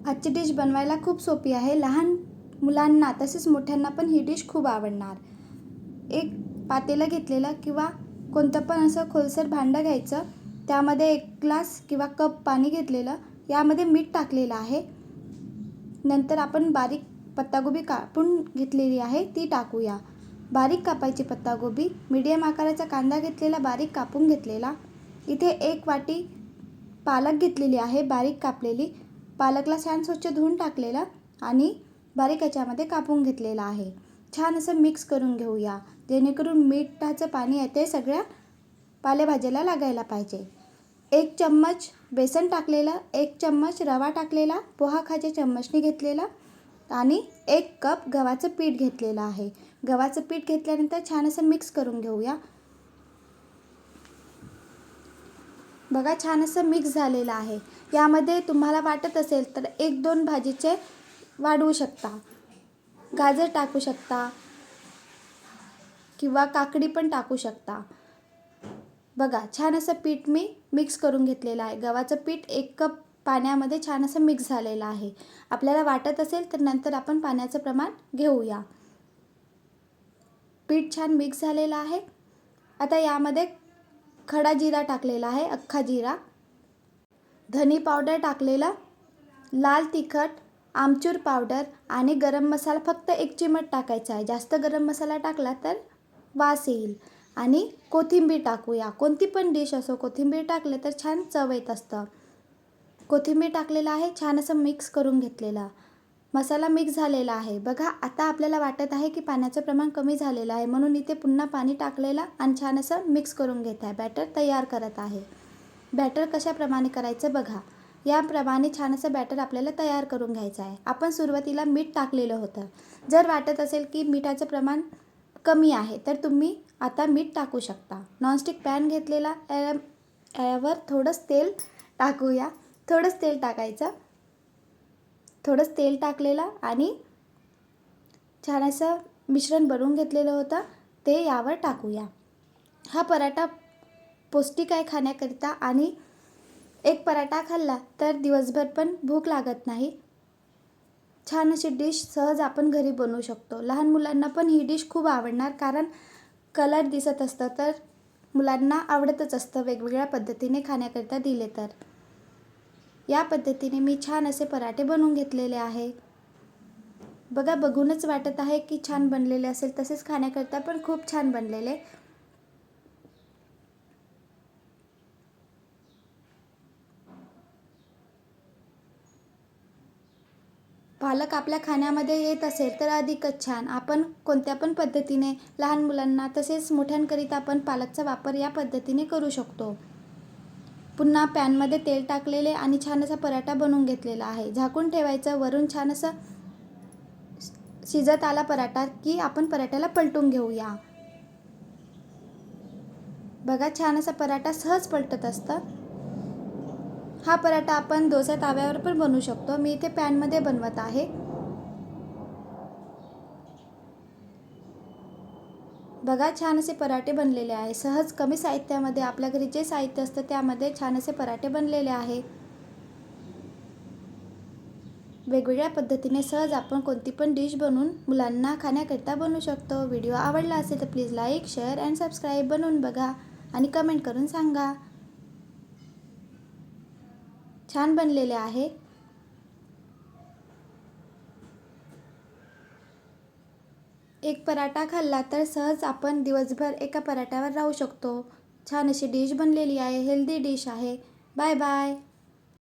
आजची डिश बनवायला खूप सोपी आहे. लहान मुलांना तसेच मोठ्यांना पण ही डिश खूप आवडणार. एक पातेलं घेतलेलं किंवा कोणतं पण असं खोलसर भांडं घ्यायचं. त्यामध्ये 1 ग्लास किंवा कप पाणी घेतलेलं. यामध्ये मीठ टाकलेलं आहे. नंतर आपण बारीक पत्तागोबी कापून घेतलेली आहे ती टाकूया. बारीक कापायची पत्तागोबी. मीडियम आकाराचा कांदा घेतलेला बारीक कापून घेतलेला. इथे 1 वाटी पालक घेतलेली आहे बारीक कापलेली. पालकला छान स्वच्छ धुवून टाकलेलं आणि बारीक याच्यामध्ये कापून घेतलेलं आहे. छान असं मिक्स करून घेऊया, जेणेकरून मिठाचं पाणी आहे ते सगळ्या पालेभाज्याला लागायला पाहिजे. 1 चम्मच बेसन टाकलेलं, 1 चम्मच रवा टाकलेला, पोहा खायच्या चम्मचने घेतलेला आणि 1 कप गव्हाचं पीठ घेतलेलं आहे. गव्हाचं पीठ घेतल्यानंतर छान असं मिक्स करून घेऊया. बघा छान असं मिक्स झालेलं आहे. यामध्ये तुम्हाला वाटत असेल तर 1-2 भाजीचे वाढवू शकता. गाजर टाकू शकता किंवा काकडी पण टाकू शकता. बघा छान असं पीठ मी मिक्स करून घेतलेलं आहे. गव्हाचं पीठ 1 कप पाण्यामध्ये छान असं मिक्स झालेलं आहे. आपल्याला वाटत असेल तर नंतर आपण पाण्याचं प्रमाण घेऊया. पीठ छान मिक्स झालेलं आहे. आता यामध्ये खडा जिरा टाकलेला आहे, अख्खा जिरा, धनी पावडर टाकलेला, लाल तिखट, आमचूर पावडर आणि गरम मसाला फक्त 1 चिमट टाकायचा आहे. जास्त गरम मसाला टाकला तर वास येईल. आणि कोथिंबीर टाकूया. कोणती पण डिश असो कोथिंबीर टाकले तर छान चव येत असतं. कोथिंबीर टाकलेलं आहे. छान असं मिक्स करून घेतलेला मसाला मिक्स झालेला आहे. बघा आता आपल्याला वाटत आहे की पाण्याचं प्रमाण कमी झालेलं आहे, म्हणून इथे पुन्हा पाणी टाकलेलं आणि छान असं मिक्स करून घेत आहे. बॅटर तयार करत आहे. बॅटर कशाप्रमाणे करायचं बघा. याप्रमाणे छान असं बॅटर आपल्याला तयार करून घ्यायचं आहे. आपण सुरुवातीला मीठ टाकलेलं होतं. जर वाटत असेल की मिठाचं प्रमाण कमी आहे तर तुम्ही आता मीठ टाकू शकता. नॉनस्टिक पॅन घेतलेला, यावर थोडंसं तेल टाकूया. थोडंसं तेल टाकायचं. थोडंसं तेल टाकलेलं आणि छान असं मिश्रण बनवून घेतलेलं होतं ते यावर टाकूया. हा पराठा पौष्टिक आहे खाण्याकरिता आणि 1 पराठा खाल्ला तर दिवसभर पण भूक लागत नाही. छान अशी डिश सहज आपण घरी बनवू शकतो. लहान मुलांना पण ही डिश खूप आवडणार, कारण कलर दिसत असतं तर मुलांना आवडतच असतं वेगवेगळ्या पद्धतीने खाण्याकरिता दिले तर. या पद्धतीने मी छान असे पराठे बनवून घेतलेले आहे. बघा बघूनच वाटत आहे की छान बनलेले असेल, तसेच खाण्याकरिता पण खूप छान बनलेले. पालक आपल्या खाण्यामध्ये येत असेल तर अधिकच छान. आपण कोणत्या पण पद्धतीने लहान मुलांना तसेच मोठ्यांकरिता आपण पालकचा वापर या पद्धतीने करू शकतो. पुन्हा पॅनमध्ये तेल टाकलेले आणि छान असा पराठा बनवून घेतलेला आहे. झाकून ठेवायचं. वरून छान असं शिजत आला पराठा की आपण पराठ्याला पलटून घेऊया. बघा छान असा पराठा सहज पलटत असतं. हा पराठा आपण डोसा तव्यावर पण बनवू शकतो. मी इथे पॅनमध्ये बनवत आहे. बघा छान असे पराठे बनलेले आहे. सहज कमी साहित्यामध्ये आपल्या घरी जे साहित्य असतं त्यामध्ये छान असे पराठे बनलेले आहे. वेगवेगळ्या पद्धतीने सहज आपण कोणती पण डिश बनवून मुलांना खाण्याकरिता बनवू शकतो. व्हिडिओ आवडला असेल तर please like, share and subscribe. बनवून बघा आणि कमेंट करून सांगा. छान बनलेले आहे. एक पराठा खाल्ला तर सहज आपण दिवसभर एका पराठ्यावर राहू शकतो. छान अशी डिश बनलेली आहे. हेल्दी डिश आहे. Bye bye.